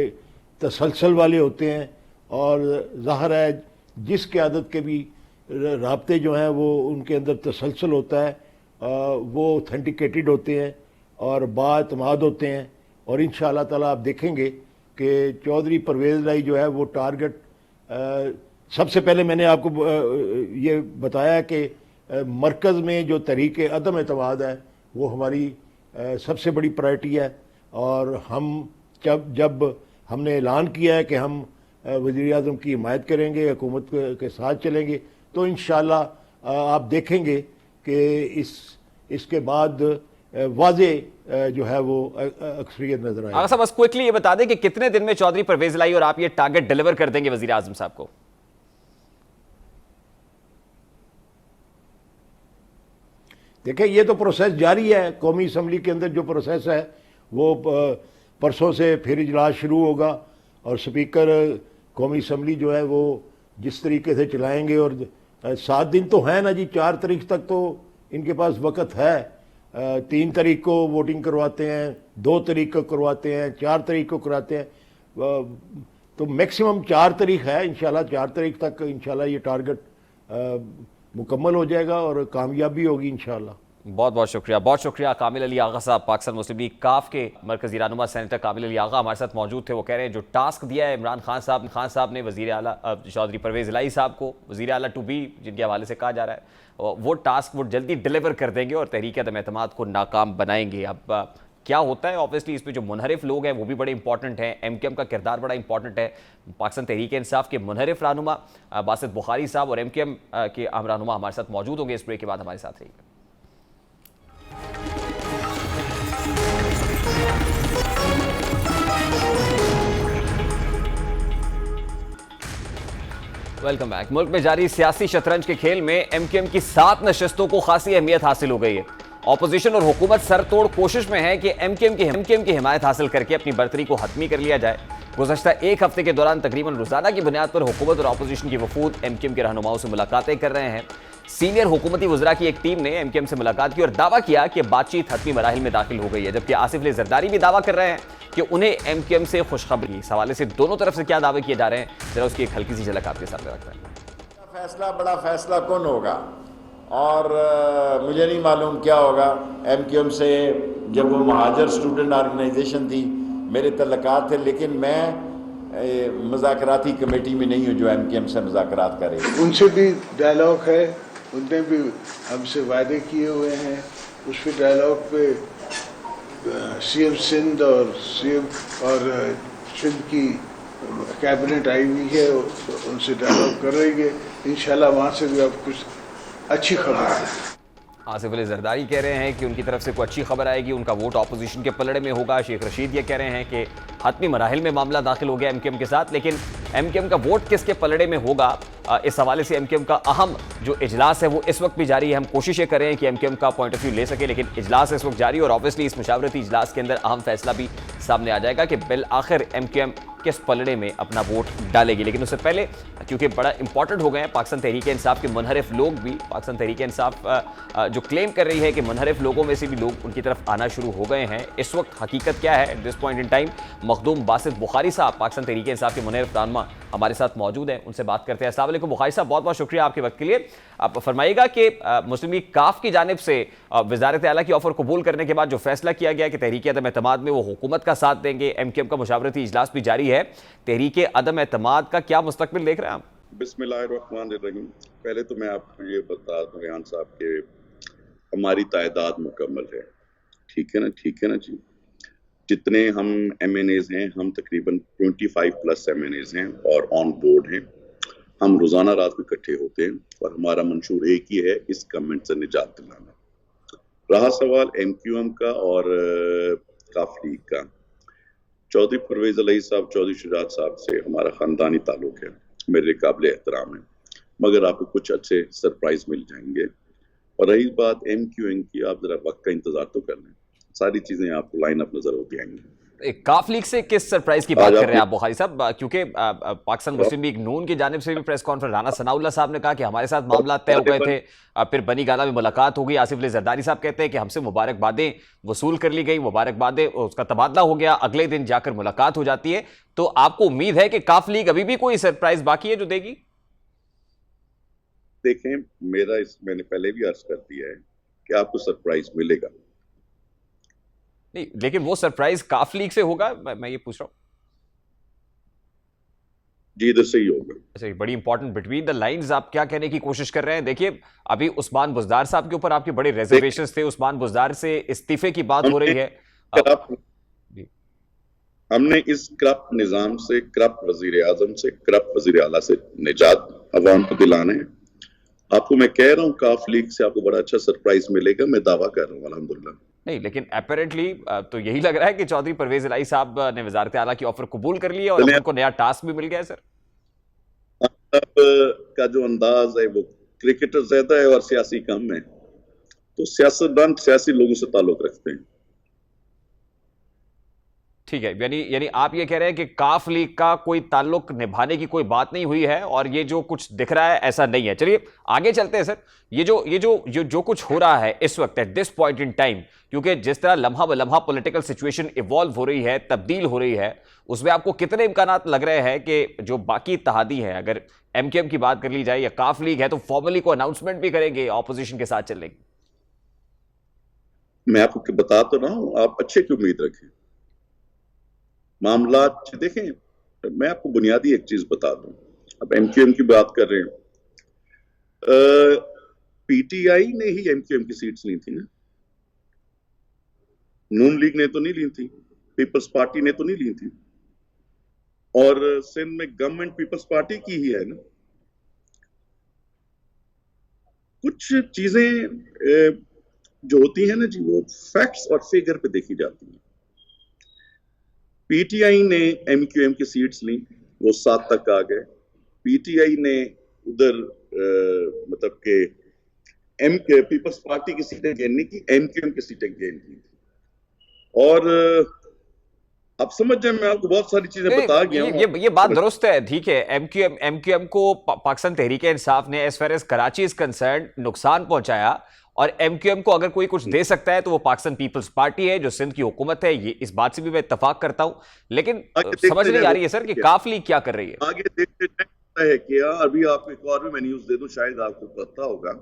तसलसल वाले होते हैं। और ज़ाहिर है जिस क़यादत के भी राब्ते जो हैं वो उनके अंदर तसलसल होता है, वो ऑथेंटिकेटेड होते हैं और बाएतमाद होते हैं। और इंशाअल्लाह ताला आप देखेंगे कि चौधरी परवेज़ लाई जो है वो टारगेट, सबसे पहले मैंने आपको ये बताया कि मरकज़ में जो तहरीक अदम एतमाद है वो हमारी सबसे बड़ी प्रायोरिटी है। और हम जब हमने ऐलान किया है कि हम वज़ीर आज़म की हिमायत करेंगे, हुकूमत के साथ चलेंगे, तो इंशाअल्लाह आप देखेंगे कि इसके बाद वाज़े जो है वो अक्सरियत नजर आएगी। साहब बस क्विकली ये बता दें कि कितने दिन में चौधरी परवेज़ लाई और आप ये टारगेट डिलीवर कर देंगे वज़ीर आज़म साहब को? देखिए, ये तो प्रोसेस जारी है। कौमी असम्बली के अंदर जो प्रोसेस है वो परसों से फिर इजलास शुरू होगा और स्पीकर कौमी असम्बली जो है वो जिस तरीके से चलाएंगे। और 7 दिन तो है ना जी, 4 तारीख तक तो इनके पास वक्त है। 3 तारीख को वोटिंग करवाते हैं, 2 तारीख को करवाते हैं, 4 तारीख को कराते हैं, तो मैक्सिमम 4 तारीख है। इंशाल्लाह 4 तारीख तक इंशाल्लाह ये टारगेट मुकम्मल हो जाएगा और कामयाबी होगी इंशाल्लाह। बहुत बहुत शुक्रिया कामिल अली आगा साहब, पाकिस्तान मुस्लिम लीग काफ के मरकजी रहनुमा सेनेटर कामिल अली आगा हमारे साथ मौजूद थे। वो कह रहे हैं जो टास्क दिया है इमरान खान साहब ने वज़ीर आला चौधरी परवेज़ लाई साहब को, वज़ीर आला टू बी जिनके हवाले से कहा जा रहा है, वो टास्क वो जल्दी डिलीवर कर देंगे और तहरीक अदम एतमाद को नाकाम बनाएंगे। अब क्या होता है, ऑब्वियसली इसमें जो मुनहरिफ लोग हैं वो भी बड़े इंपॉर्टेंट हैं, MQM का किरदार बड़ा इंपॉर्टेंट है। पाकिस्तान तहरीक इंसाफ के मुनहरिफ रहनुमा बासित बुखारी साहब और MQM के अहम रहनुमा हमारे साथ मौजूद होंगे। इस ब्रेक के बाद हमारे साथ रहिएगा। Welcome back. मुल्क में जारी सियासी शतरंज के खेल में MQM की 7 नशस्तों को खासी अहमियत हासिल हो गई है। ऑपोजिशन और हुकूमत सरतोड़ कोशिश में है कि MQM की हिमायत हासिल करके अपनी बर्तरी को हतमी कर लिया जाए। गुज़श्ता एक हफ्ते के दौरान तकरीबन रोजाना की बुनियाद पर हुकूमत और ऑपोजिशन की वफूद MQM के रहनुमाओं से मुलाकातें कर रहे हैं। सीनियर हुकूमती वज़रा की एक टीम ने MQM से मुलाकात की और दावा किया कि बातचीत हतमी मराहिल में दाखिल हो गई है, जबकि आसिफ अली जरदारी भी दावा कर रहे हैं कि उन्हें MQM से खुशखबरी। इस हवाले से दोनों तरफ से क्या दावे किए जा रहे हैं, जरा उसकी एक हल्की सी झलक आपके सामने रख रहे हैं। बड़ा फैसला कौन होगा और मुझे नहीं मालूम क्या होगा। MQM से जब वो महाजर स्टूडेंट ऑर्गेनाइजेशन थी मेरे तल्लकात थे, लेकिन मैं मुज़ाकराती कमेटी में नहीं हूँ जो MQM से मुज़ाकरात करे। उनसे भी डायलॉग है, उनने भी हमसे वादे किए हुए हैं। उस पर डायलॉग पे CM सिंध और CM और सिंध की कैबिनेट आई हुई है, उनसे डायलॉग कर रही है। इंशाल्लाह वहाँ से भी अब कुछ अच्छी खबर है। आसिफ अली जरदारी कह रहे हैं कि उनकी तरफ से कोई अच्छी खबर आएगी, उनका वोट ऑपोजिशन के पलड़े में होगा। शेख रशीद ये कह रहे हैं कि हतमी मराहिल में मामला दाखिल हो गया MQM के साथ, लेकिन MQM का वोट किसके पलड़े में होगा, इस हवाले से MQM का अहम जो इजलास है वो इस वक्त भी जारी है। हम कोशिशें कर रहे हैं कि MQM का पॉइंट ऑफ व्यू ले सके, लेकिन इजलास इस वक्त जारी और ऑब्वियसली इस मुशावरती इजलास के अंदर अहम फैसला भी सामने आ जाएगा कि बिल आखिर MQM किस पलड़े में अपना वोट डालेगी। लेकिन उससे पहले क्योंकि बड़ा इंपॉर्टेंट हो गए हैं पाकिस्तान तहरीक इंसाफ के मुनहरिफ लोग भी, पाकिस्तान तहरीक इंसाफ जो क्लेम कर रही है कि मुनहरिफ लोगों में से भी लोग उनकी तरफ आना शुरू हो गए हैं। इस वक्त हकीकत क्या है eight this point in time, Makhdoom Basit Bukhari साहब पाकिस्तान तहरीक इंसाफ के मुनहरिफ रहनुमा हमारे साथ मौजूद हैं, उनसे बात करते हैं। अस्सलाम वालेकुम बुखारी साहब, बहुत बहुत शुक्रिया आपके वक्त के लिए। आप फरमाइएगा कि मुस्लिम लीग काफ की जानिब से वज़ारत आला की ऑफर कबूल करने के बाद जो फैसला किया गया कि तहरीक अदम एतमाद में वो हुकूमत का साथ देंगे, MQM का मुशावरती इजलास भी जारी है, तहरीक अदम एतमाद का क्या मुस्तकबिल देख रहे हैं आप? बिस्मिल्लाहिर्रहमानिर्रहीम। पहले तो मैं आपको ये बता दूं रेहान साहब के हमारी तादाद मुकम्मल है। ठीक है ना, ठीक है ना जी। जितने हम एमएनएज हैं, हम तकरीबन 25 प्लस एमएनएज हैं और ऑन बोर्ड हैं। हम रोजाना रात को इकट्ठे होते हैं और हमारा मंशूर एक ही है, इस गवर्नमेंट से निजात दिलाना। रहा सवाल एमक्यूएम का और काफ लीग का, चौधरी परवेज अलही साहब, चौधरी शुजात साहब से हमारा खानदानी ताल्लुक है, मेरे काबिल एहतराम है, मगर आपको कुछ अच्छे सरप्राइज मिल जाएंगे। और रही बात एमक्यूएम की, आप जरा वक्त का इंतजार तो कर लें, सारी चीजें आपको लाइन अप नजर होती आएंगी। काफ लीग से किस सरप्राइज की बात कर रहे हैं आप बुखारी साहब? क्योंकि पाकिस्तान मुस्लिम लीग नून की जानिब से भी प्रेस कॉन्फ्रेंस, राना सनाउल्लाह साहब ने कहा कि हमारे साथ मामला तय हो गए थे, फिर बनी गाला में मुलाकात हो गई। आसिफ अली जरदारी साहब कहते हैं कि हमसे मुबारकबादें वसूल कर ली गई, मुबारकबादें, उसका तबादला हो गया, अगले दिन जाकर मुलाकात हो जाती है। तो आपको उम्मीद है कि काफ लीग अभी भी कोई सरप्राइज बाकी है जो देगी? देखें, मैंने पहले भी अर्ज कर दिया है कि आपको सरप्राइज मिलेगा। नहीं, लेकिन वो सरप्राइज काफ लीग से होगा, मैं ये पूछ रहा हूं। जी, इधर से ही होगा। अच्छा, बड़ी इंपॉर्टेंट बिटवीन द लाइंस आप क्या कहने की कोशिश कर रहे हैं? देखिए, अभी उस्मान बुज़दार साहब के ऊपर आपके बड़े रिजर्वेशंस थे, उस्मान बुज़दार से इस्तीफे की बात हो रही है। हमने इस करप्ट निजाम से, करप्ट वजीर आजम से, करप्ट वजीर आला से निजात अवाम को दिलाना है। आपको मैं कह रहा हूँ काफ लीग से आपको बड़ा अच्छा सरप्राइज मिलेगा, मैं दावा कर रहा हूँ अल्हम्दुलिल्लाह। नहीं, लेकिन अपेरेंटली तो यही लग रहा है कि चौधरी परवेज इलाही साहब ने वजारत आला की ऑफर कबूल कर लिया और उनको नया टास्क भी मिल गया है। सर, अब का जो अंदाज है वो क्रिकेटर ज्यादा है और सियासी कम है, तो सियासतदान सियासी लोगों से ताल्लुक रखते हैं। ठीक है, यानी आप ये कह रहे हैं कि काफ लीग का कोई ताल्लुक निभाने की कोई बात नहीं हुई है और ये जो कुछ दिख रहा है ऐसा नहीं है। चलिए आगे चलते हैं सर। ये जो कुछ हो रहा है इस वक्त eight this point in time, क्योंकि जिस तरह लम्हा ब लम्हा पॉलिटिकल सिचुएशन इवॉल्व हो रही है, तब्दील हो रही है, उसमें आपको कितने इम्कानात लग रहे हैं कि जो बाकी इत्तेहादी हैं, अगर एमकेएम की बात कर ली जाए या काफ लीग है, तो फॉर्मली को अनाउंसमेंट भी करेंगे ऑपोजिशन के साथ चलने की? मैं आपको बता तो रहा हूं, आप अच्छे की उम्मीद रखें। मामला देखें, मैं आपको बुनियादी एक चीज बता दूं। अब एमक्यूएम की बात कर रहे हैं, पीटीआई ने ही एमक्यूएम की सीट्स ली थी ना, नून लीग ने तो नहीं ली थी, पीपल्स पार्टी ने तो नहीं ली थी, और सिंध में गवर्नमेंट पीपल्स पार्टी की ही है ना। कुछ चीजें जो होती है ना जी, वो फैक्ट्स और फिगर पे देखी जाती हैं। पीटीआई ने एमक्यूएम की सीट्स ली, वो 7 तक आ गए। पीटीआई ने उधर मतलब के पीपल्स पार्टी की सीटें गेन नहीं की, एमक्यूएम की सीटें गेन की थी। और आप समझ जाए, मैं आपको बहुत सारी चीजें बता गया हूं। ये बात दुरुस्त है, ठीक है। एमक्यूएम को पाकिस्तान तहरीक इंसाफ ने as far as Karachi is concern नुकसान पहुंचाया, और एमक्यूएम को अगर कोई कुछ दे सकता है तो वो पाकिस्तान पीपल्स पार्टी है जो सिंध की हुकूमत है। ये इस बात से भी मैं इत्तेफाक करता हूं, लेकिन समझ नहीं आ रही है सर कि काफ लीग क्या कर रही है। आगे देखते है क्या। अभी आपको एक और भी मैं न्यूज दे दूं, शायद आपको पता होगा।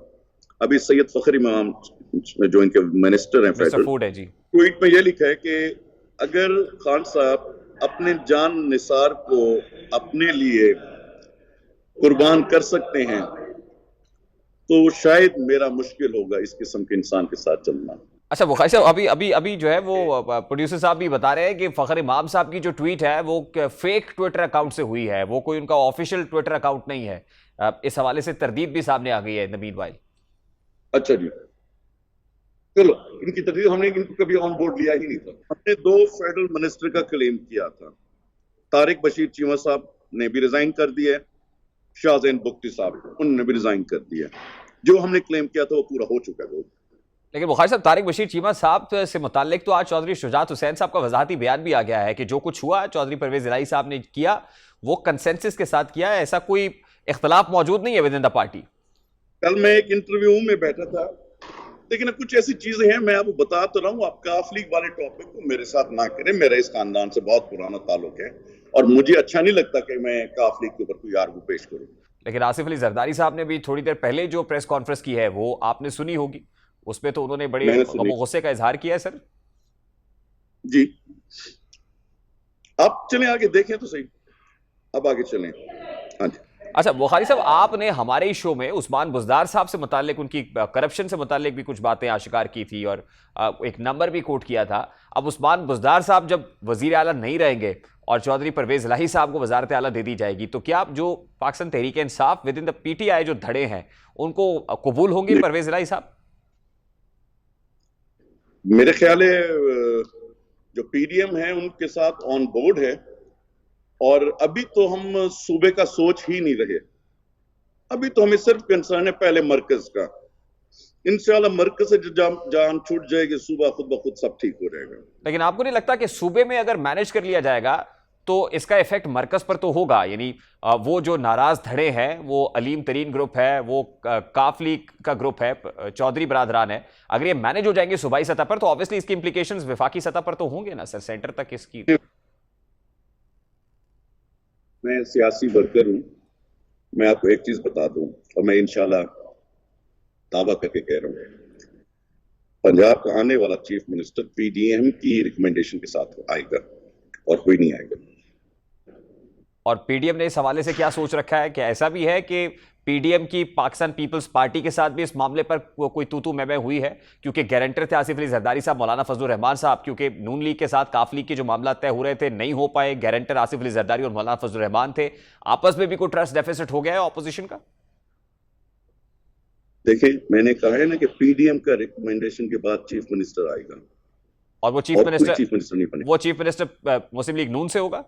अभी सैयद फखर इमाम जो इनके मिनिस्टर हैं फेडरल, फूड है जी, ट्वीट में यह लिखा है कि अगर खान साहब अपने जान निसार को अपने लिए कुर्बान कर सकते हैं तो शायद मेरा मुश्किल होगा इस किस्म के इंसान के साथ चलना। अच्छा बुखारी साहब, अभी जो है वो प्रोड्यूसर साहब भी बता रहे हैं कि फखर इमाम साहब की जो ट्वीट है वो फेक ट्विटर अकाउंट से हुई है, वो कोई उनका ऑफिशियल ट्विटर अकाउंट नहीं है। इस हवाले से तरदीद भी सामने आ गई है नबील भाई। अच्छा जी, चलो, इनकी तरदीद, हमने इनको कभी ऑन बोर्ड लिया ही नहीं था। हमने 2 फेडरल मिनिस्टर का क्लेम किया था। तारिक बशीर चीमा साहब ने भी रिजाइन कर दिया है, शाहजैन बुख्ती साहब उन्होंने भी रिजाइन कर दिया। जो हमने क्लेम किया था वो पूरा हो चुका है। लेकिन बुखारी साहब, तारिक बशीर चीमा साहब से मुताल्लिक तो आज चौधरी शुजात हुसैन साहब का वजाहती बयान भी आ गया है कि जो कुछ हुआ चौधरी परवेज इलाही साहब ने किया वो कंसेंसस के साथ किया है, ऐसा कोई इख्तलाफ मौजूद नहीं है विद इन द पार्टी। कल मैं एक इंटरव्यू में बैठा था, लेकिन कुछ ऐसी चीजें हैं, मैं आपको बता तो रहा हूँ। आप काफ लीग वाले टॉपिक को मेरे साथ ना करें, मेरा इस खानदान से बहुत पुराना ताल्लुक है और मुझे अच्छा नहीं लगता कि मैं काफ लीग के ऊपर कोई आर्गू पेश करूं। लेकिन आसिफ अली जरदारी साहब ने भी थोड़ी देर पहले जो प्रेस कॉन्फ्रेंस की है वो आपने सुनी होगी, उसमें तो उन्होंने बड़े गुस्से का इजहार किया है। सर जी, आप चलें आगे देखें तो सही, अब आगे चलें। हाँ जी, अच्छा बुखारी साहब, आपने हमारे ही शो में उस्मान बुज़दार साहब से मुताल्लिक, उनकी करप्शन से मुताल्लिक भी कुछ बातें आशिकार की थी और एक नंबर भी कोट किया था। अब उस्मान बुज़दार साहब जब वज़ीर आला नहीं रहेंगे और चौधरी परवेज़ इलाही साहब को वज़ारत आला दे दी जाएगी, तो क्या जो पाकिस्तान तहरीक इंसाफ विद इन द PTI जो धड़े हैं उनको कबूल होंगे परवेज़ इलाही साहब? मेरे ख्याल है जो PDM है उनके साथ ऑन बोर्ड है, और अभी तो हम सूबे का सोच ही नहीं रहे। अभी तो हमें सिर्फ कंसर्न है पहले मरकज का। इंशाल्लाह मरकज से जान छूट जाएगी, सूबा खुद ब खुद सब ठीक हो जाएगा। लेकिन आपको नहीं लगता कि सूबे में अगर मैनेज कर लिया जाएगा तो इसका इफेक्ट मरकज पर तो होगा? यानी वो जो नाराज धड़े हैं, वो अलीम तरीन ग्रुप है, वो काफ लीग का ग्रुप है, चौधरी बरादरान है, अगर ये मैनेज हो जाएंगे सूबाई सतह पर तो ऑब्वियसली इसके इंप्लीकेशंस विफाकी सतह पर तो होंगे ना सर, सेंटर तक इसकी। मैं सियासी वर्कर हूं, मैं आपको एक चीज बता दूं और मैं इंशाल्लाह दावा करके कह रहा हूं, पंजाब का आने वाला चीफ मिनिस्टर PDM की रिकमेंडेशन के साथ आएगा और कोई नहीं आएगा। और PDM ने इस हवाले से क्या सोच रखा है? कि ऐसा भी है कि PDM की पाकिस्तान पीपल्स पार्टी के साथ भी इस मामले पर कोई तू मैं हुई है? क्योंकि गारंटर थे आसिफ अली जरदारी साहब, मौलाना फजलुर रहमान साहब, क्योंकि नून लीग के साथ काफ लीग के जो मामला तय हो रहे थे नहीं हो पाए, गारंटर आसिफ अली जरदारी और मौलाना फजलुर रहमान थे, आपस में भी कोई ट्रस्ट डेफिसिट हो गया है ऑपोजिशन का? देखिए, मैंने कहा है ना कि PDM का रिकमेंडेशन के बाद चीफ मिनिस्टर आएगा, और वो चीफ मिनिस्टर नहीं बनेगा। वो चीफ मिनिस्टर मुस्लिम लीग नून से होगा?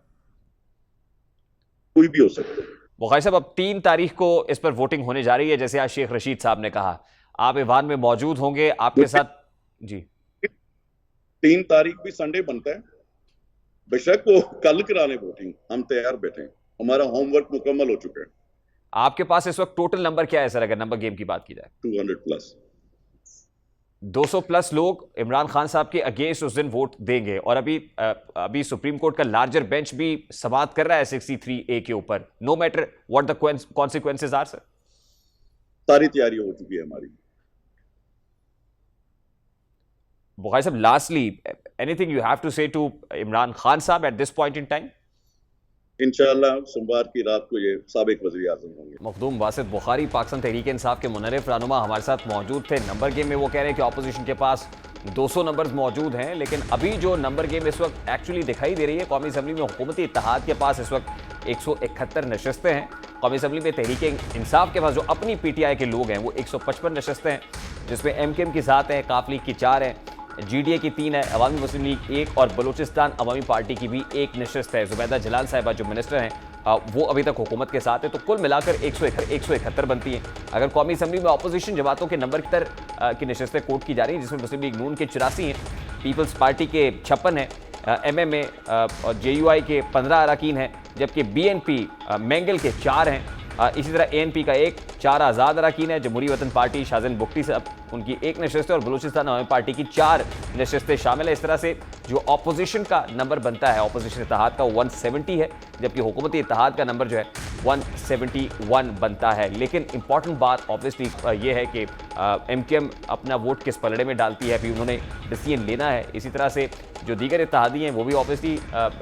कोई भी हो सकता है। बुखारी साहब, अब 3 तारीख को इस पर वोटिंग होने जा रही है, जैसे आज शेख रशीद साहब ने कहा, आप ईवान में मौजूद होंगे, आपके साथ जी 3 तारीख भी संडे बनता है, बेशक वो कल कराने वोटिंग, हम तैयार बैठे हैं, हमारा होमवर्क मुकम्मल हो चुका है। आपके पास इस वक्त टोटल नंबर क्या है सर, अगर नंबर गेम की बात की जाए? 200 प्लस 200 प्लस लोग इमरान खान साहब के अगेंस्ट उस दिन वोट देंगे, और अभी सुप्रीम कोर्ट का लार्जर बेंच भी समाअत कर रहा है 63A के ऊपर, no matter what the consequences are. Sir सारी तैयारी हो चुकी है हमारी। Bukhari sahab, lastly anything you have to say to Imran Khan sahab at this point in time? इंशाअल्लाह सोमवार की रात को ये साबिक वज़ीर आज़म होंगे। मखदूम वासिद बुखारी पाकिस्तान तहरीक इंसाफ के मुनर्रिफ रहनुमा हमारे साथ मौजूद थे। नंबर गेम में वो कह रहे हैं कि ऑपोजिशन के पास 200 नंबर्स मौजूद हैं, लेकिन अभी जो नंबर गेम इस वक्त एक्चुअली दिखाई दे रही है, कौमी असम्बली में हुकूमती इत्तेहाद के पास इस वक्त 171 नशस्तें हैं, कौमी असम्बली में तहरीक इंसाफ के पास जो अपनी PTI के लोग हैं वो 155 नशस्तें हैं, जिसमें MKM की 7 हैं, काफ लीग की 4 हैं, GDA की 3 है, अवामी मुस्लिम लीग 1 और बलूचिस्तान अवामी पार्टी की भी 1 नशस्त है। जुबैदा जलाल साहिबा जो मिनिस्टर हैं वो अभी तक हुकूमत के साथ है, तो कुल मिलाकर 171 बनती हैं। अगर कौमी असम्बली में अपोजिशन जमातों के नंबर की नशस्तें कोट की जा रही हैं, जिसमें मुस्लिम लीग नून के 84 हैं, पीपल्स पार्टी के 56 हैं, MMA और JUI के 15 अरकान हैं, जबकि BNP मैंगल के 4 हैं, इसी तरह ANP का 1, 4 आज़ाद अरकान है, जमहूरी वतन पार्टी शाहजन बुख्ती साहब उनकी 1 नशस्त है, और बलूचिस्तान अवामी पार्टी की 4 नशस्तें शामिल है। इस तरह से जो अपोजिशन का नंबर बनता है, अपोजिशन इत्तेहाद का 170 है, जबकि हुकूमती इत्तेहाद का नंबर जो है 171 बनता है। लेकिन इंपॉर्टेंट बात ऑब्वियसली ये है कि MKM अपना वोट किस पलड़े में डालती है, अभी उन्होंने डिसीजन लेना है। इसी तरह से जो दीगर इत्तेहादी हैं वो भी ऑब्वियसली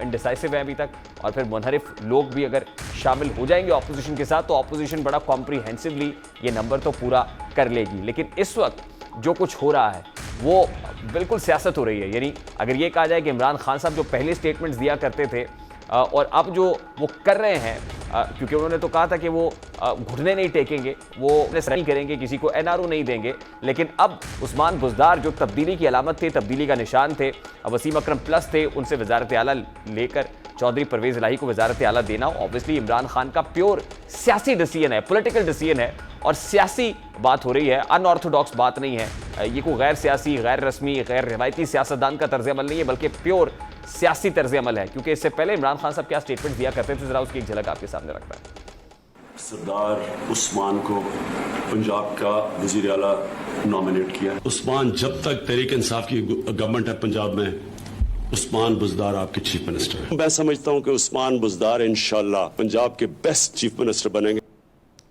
इनडिसाइसिव हैं अभी तक, और फिर मुनहरिफ लोग भी अगर शामिल हो जाएंगे ऑपोजिशन के साथ, तो ऑपोजिशन बड़ा कॉम्प्रीहेंसिवली ये नंबर तो पूरा कर लेगी। लेकिन इस वक्त जो कुछ हो रहा है वो बिल्कुल सियासत हो रही है। यानी अगर ये कहा जाए कि इमरान खान साहब जो पहले स्टेटमेंट्स दिया करते थे और अब जो वो कर रहे हैं, क्योंकि उन्होंने तो कहा था कि वो घुटने नहीं टेकेंगे, वो नहीं करेंगे, किसी को NRO नहीं देंगे, लेकिन अब उस्मान बुज़दार जो तब्दीली की अलामत थे, तब्दीली का निशान थे, वसीम अकरम प्लस थे, उनसे वज़ारत आला लेकर चौधरी परवेज़ इलाही को वज़ारत आला देना ऑब्वियसली इमरान खान का प्योर सियासी डिसीजन है, पॉलिटिकल डिसीजन है, और सियासी बात हो रही है, अनऑर्थोडॉक्स बात नहीं है। ये कोई गैर सियासी, गैर रस्मी, गैर रिवायती सियासतदान का तर्ज अमल नहीं है, बल्कि प्योर सियासी तर्ज अमल है। क्योंकि इससे पहले इमरान खान साहब क्या स्टेटमेंट दिया करते थे, जरा उसकी एक झलक आपके सामने रखता है। सरदार उस्मान को पंजाब का वजीर आला नॉमिनेट किया। उस्मान, जब तक तहरीक इंसाफ की गवर्नमेंट है पंजाब में, उस्मान बुज़दार आपके चीफ मिनिस्टर हैं। मैं समझता हूं कि उस्मान बुज़दार इंशाल्लाह पंजाब के बेस्ट चीफ मिनिस्टर बनेंगे।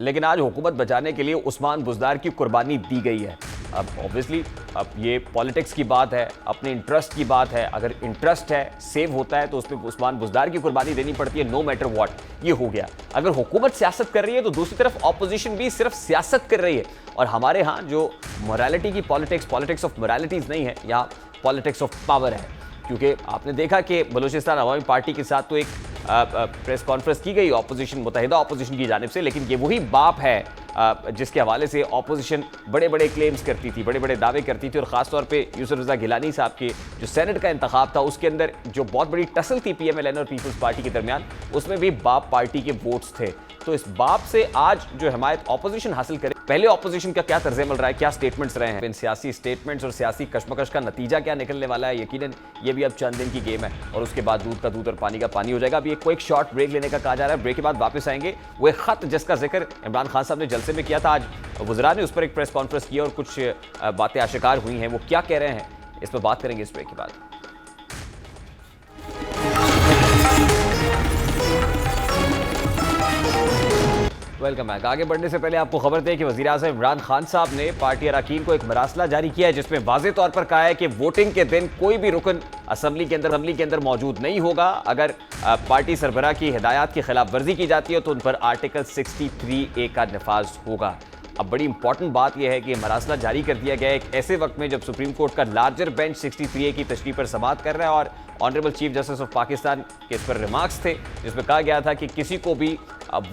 लेकिन आज हुकूमत बचाने के लिए उस्मान बुज़दार की कुर्बानी दी गई है। अब ऑब्वियसली अब ये पॉलिटिक्स की बात है, अपने इंटरेस्ट की बात है। अगर इंटरेस्ट है, सेव होता है, तो उसमें उस्मान बुज़दार की कुर्बानी देनी पड़ती है, नो मैटर व्हाट। ये हो गया। अगर हुकूमत सियासत कर रही है तो दूसरी तरफ ऑपोजिशन भी सिर्फ सियासत कर रही है। और हमारे यहाँ जो मोरालिटी की पॉलिटिक्स ऑफ मोरालिटीज़ नहीं है, यहाँ पॉलिटिक्स ऑफ पावर है। क्योंकि आपने देखा कि बलूचिस्तान अवामी पार्टी के साथ तो एक प्रेस कॉन्फ्रेंस की गई ऑपोजिशन, मुत्तहिदा ऑपोजिशन की जानिब से, लेकिन ये वही बाप है जिसके हवाले से ऑपोजिशन बड़े बड़े क्लेम्स करती थी, बड़े बड़े दावे करती थी। और ख़ासतौर पे यूसुफ रज़ा गिलानी साहब के जो सेनेट का इंतखाब था, उसके अंदर जो बहुत बड़ी टसल थी PMLN और पीपल्स पार्टी के दरमियान, उसमें भी बाप पार्टी के वोट्स थे। तो इस बाप से आज जो हमायत ऑपोजिशन हासिल करे, पहले ऑपोजिशन का क्या तर्ज अमल रहा है, क्या स्टेटमेंट्स रहे हैं, इन सियासी स्टेटमेंट्स और सियासी कशमकश का नतीजा क्या निकलने वाला है, यकीनन ये भी अब चंद दिन की गेम है और उसके बाद दूध का दूध और पानी का पानी हो जाएगा। अभी एक क्विक शॉर्ट ब्रेक लेने का कहा जा रहा है, ब्रेक के बाद वापस आएंगे। वो एक खत जिसका जिक्र इमरान खान साहब ने जलसे में किया था, आज वज़रा ने उस पर एक प्रेस कॉन्फ्रेंस की और कुछ बातें आशिकार हुई हैं, वो क्या कह रहे हैं, इस पर बात करेंगे इस ब्रेक के बाद। Welcome back. आगे बढ़ने से पहले आपको खबर दें कि वज़ीर-ए-आज़म इमरान खान साहब ने पार्टी अरकान को एक मरासला जारी किया है, जिसमें वाज़ेह तौर पर कहा है कि वोटिंग के दिन कोई भी रुकन असम्बली के अंदर मौजूद नहीं होगा। अगर पार्टी सरबराह की हिदायत की खिलाफ वर्जी की जाती है तो उन पर आर्टिकल 63A का नफाज होगा। अब बड़ी इंपॉर्टेंट बात यह है कि मरासला जारी कर दिया गया है एक ऐसे वक्त में जब सुप्रीम कोर्ट का लार्जर बेंच 63A की तशरीह पर समाअत कर रहा है और honourable chief justice of Pakistan के इस पर रिमार्क्स थे, जिसमें कहा गया था कि किसी को भी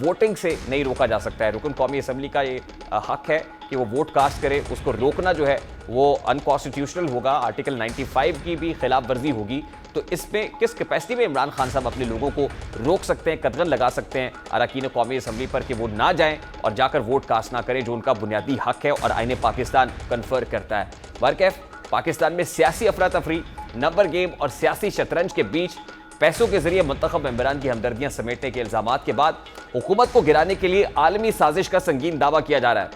वोटिंग से नहीं रोका जा सकता है। रुकन कौमी असम्बली का ये हक है कि वो वोट कास्ट करे, उसको रोकना जो है वो अनकॉन्स्टिट्यूशनल होगा, आर्टिकल 95 की भी खिलाफ वर्जी होगी। तो इसमें किस कैपेसिटी में इमरान खान साहब अपने लोगों को रोक सकते हैं, कदगन लगा सकते हैं अरकान कौमी असम्बली पर कि वो ना जाएं और जाकर वोट कास्ट ना करें, जो उनका बुनियादी हक है और आईन पाकिस्तान कन्फर करता है। बहरकैफ पाकिस्तान में सियासी अफरा तफरी, नंबर गेम और सियासी शतरंज के बीच पैसों के जरिए मुंतखब मेंबरान की हमदर्दियां समेटने के इल्जामात के बाद हुकूमत को गिराने के लिए आलमी साजिश का संगीन दावा किया जा रहा है।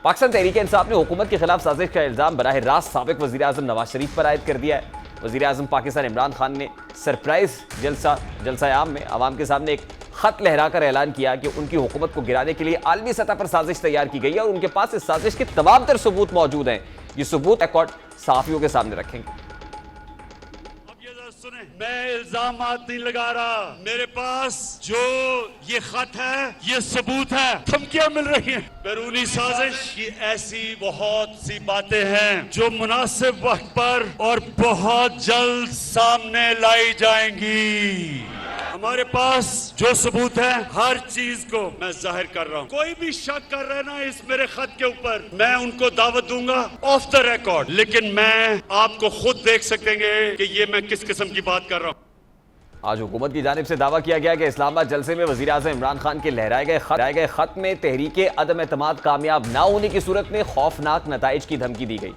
पाकिस्तान तहरीक इंसाफ ने हुकूमत के खिलाफ साजिश का इल्जाम बराह रास्त साबिक वज़ीर-ए-आज़म नवाज शरीफ पर आयद कर दिया है। वज़ीर-ए-आज़म पाकिस्तान इमरान खान ने सरप्राइज जलसा आम में आवाम के सामने एक खत लहराकर ऐलान किया कि उनकी हुकूमत को गिराने के लिए आलमी सतह पर साजिश तैयार की गई है और उनके पास इस साजिश के तमाम तर सबूत मौजूद हैं। ये सबूत रिकॉर्ड सहाफ़ियों के सामने रखेंगे। मैं इल्जामात नहीं लगा रहा, मेरे पास जो ये खत है ये सबूत है, धमकियां मिल रही हैं। बैरूनी साजिश की ऐसी बहुत सी बातें हैं जो मुनासिब वक्त पर और बहुत जल्द सामने लाई जाएंगी। हमारे पास जो सबूत है हर चीज को मैं जाहिर कर रहा हूँ। कोई भी शक कर रहा है ना इस मेरे खत के ऊपर, मैं उनको दावत दूंगा ऑफ द रिकॉर्ड, लेकिन मैं आपको खुद देख सकेंगे कि ये मैं किस किस्म की बात कर रहा हूँ। आज हुकूमत की जानिब से दावा किया गया कि इस्लामाबाद जलसे में वज़ीर-ए-आज़म इमरान खान के लहराए गए खत में तहरीके अदम एतमाद कामयाब ना होने की सूरत में खौफनाक नताइज की धमकी दी गई।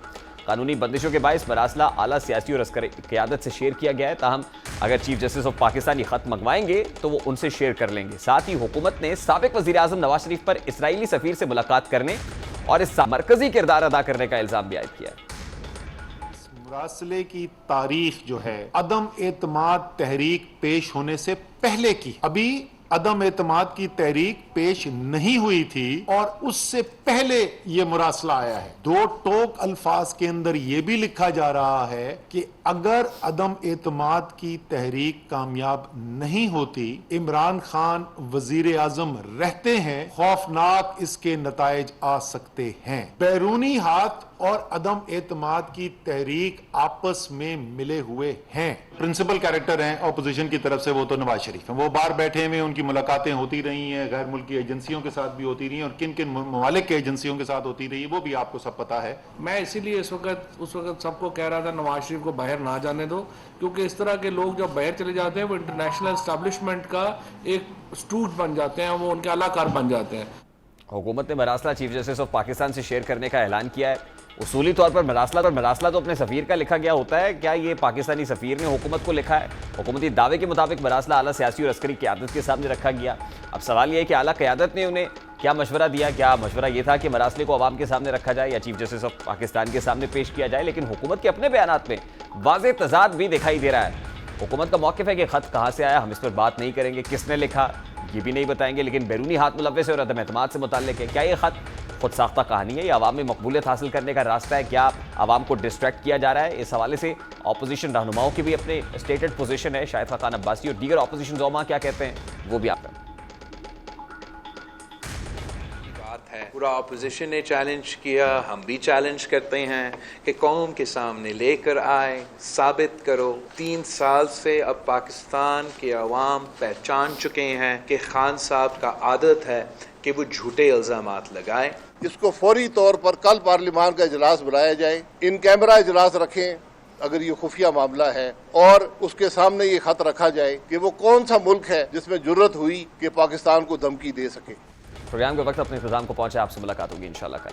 कानूनी बंदिशों के बायस मरासला आला सियासी और अस्करी क़यादत से शेयर किया गया है, ताहम अगर चीफ जस्टिस ऑफ पाकिस्तान ये खत मंगवाएंगे तो वो उनसे शेयर कर लेंगे। साथ ही हुकूमत ने साबिक वज़ीर-ए-आज़म नवाज शरीफ पर इसराइली सफ़ीर से मुलाकात करने और इस मरकजी किरदार अदा करने का इल्ज़ाम भी आयद किया है। मुरासले की तारीख जो है अदम एतमाद तहरीक पेश होने से पहले की, अभी अदम एतमाद की तहरीक पेश नहीं हुई थी और उससे पहले यह मुरासला आया है। दो टोक अल्फाज के अंदर यह भी लिखा जा रहा है कि अगर अदम एतमाद की तहरीक कामयाब नहीं होती, इमरान खान वजीर आजम रहते हैं, खौफनाक इसके नताइज आ सकते हैं। बैरूनी हाथ और अदम एतमाद की तहरीक आपस में मिले हुए हैं। प्रिंसिपल कैरेक्टर हैं ऑपोजिशन की तरफ से, वो तो नवाज शरीफ हैं। वो बाहर बैठे हुए, उनकी मुलाकातें होती रही हैं, गैर मुल्की एजेंसियों के साथ भी होती रही हैं और किन किन ममालिक के एजेंसियों के साथ होती रही, वो भी आपको सब पता है। मैं इसीलिए उस वक्त सबको कह रहा था नवाज शरीफ को बाहर ना जाने दो, क्योंकि इस तरह के लोग जब बाहर चले जाते हैं वो इंटरनेशनल एस्टैब्लिशमेंट का एक स्टूट बन जाते हैं, वो उनके अलाकार बन जाते हैं। हुकूमत ने मरासला चीफ जस्टिस ऑफ पाकिस्तान से शेयर करने का ऐलान किया है। उसूली तौर पर मरासला तो अपने सफ़ीर का लिखा गया होता है, क्या ये पाकिस्तानी सफ़ीर ने हुकूमत को लिखा है? हुकूमती दावे के मुताबिक मरासला आला सियासी और अस्करी क़यादत के सामने रखा गया। अब सवाल यह है कि आला क़यादत ने उन्हें क्या मशवरा दिया? क्या मशवरा ये था कि मरासले को अवाम के सामने रखा जाए या चीफ जस्टिस ऑफ पाकिस्तान के सामने पेश किया जाए? लेकिन हुकूमत के अपने बयानात में वाज़ेह तज़ाद भी दिखाई दे रहा है। हुकूमत का मौक़िफ़ है कि ख़त कहाँ से आया, हम इस पर बात नहीं करेंगे, किसने लिखा ये भी नहीं बताएंगे, लेकिन बैरूनी हाथ मुलव्वस और अदम एतमाद से मुताल्लिक़ है। क्या ये ख़त खुद साख्ता कहानी है, ये आवाम में मकबूलियत हासिल करने का रास्ता है? क्या आवाम को डिस्ट्रैक्ट किया जा रहा है? इस हवाले से ऑपोजिशन रहनुमाओं की भी अपने स्टेटेड पोजीशन है। शाहिद खान अब्बासी और दीगर ऑपोजिशन ज़ोमा क्या कहते हैं वो भी आप है। पूरा ऑपोजिशन ने चैलेंज किया, हम भी चैलेंज करते हैं कि कौम के सामने लेकर आए, साबित करो। 3 साल से अब पाकिस्तान के अवाम पहचान चुके हैं कि खान साहब का आदत है कि वो झूठे इल्ज़ामात लगाए। इसको फौरी तौर पर कल पार्लियामान का इजलास बुलाया जाए, इन कैमरा इजलास रखें अगर ये खुफिया मामला है, और उसके सामने ये खत रखा जाए कि वो कौन सा मुल्क है जिसमें जुर्रत हुई कि पाकिस्तान को धमकी दे सके। प्रोग्राम के वक्त अपने इंतजाम को पहुंचे, आपसे मुलाकात होगी इंशाल्लाह कल।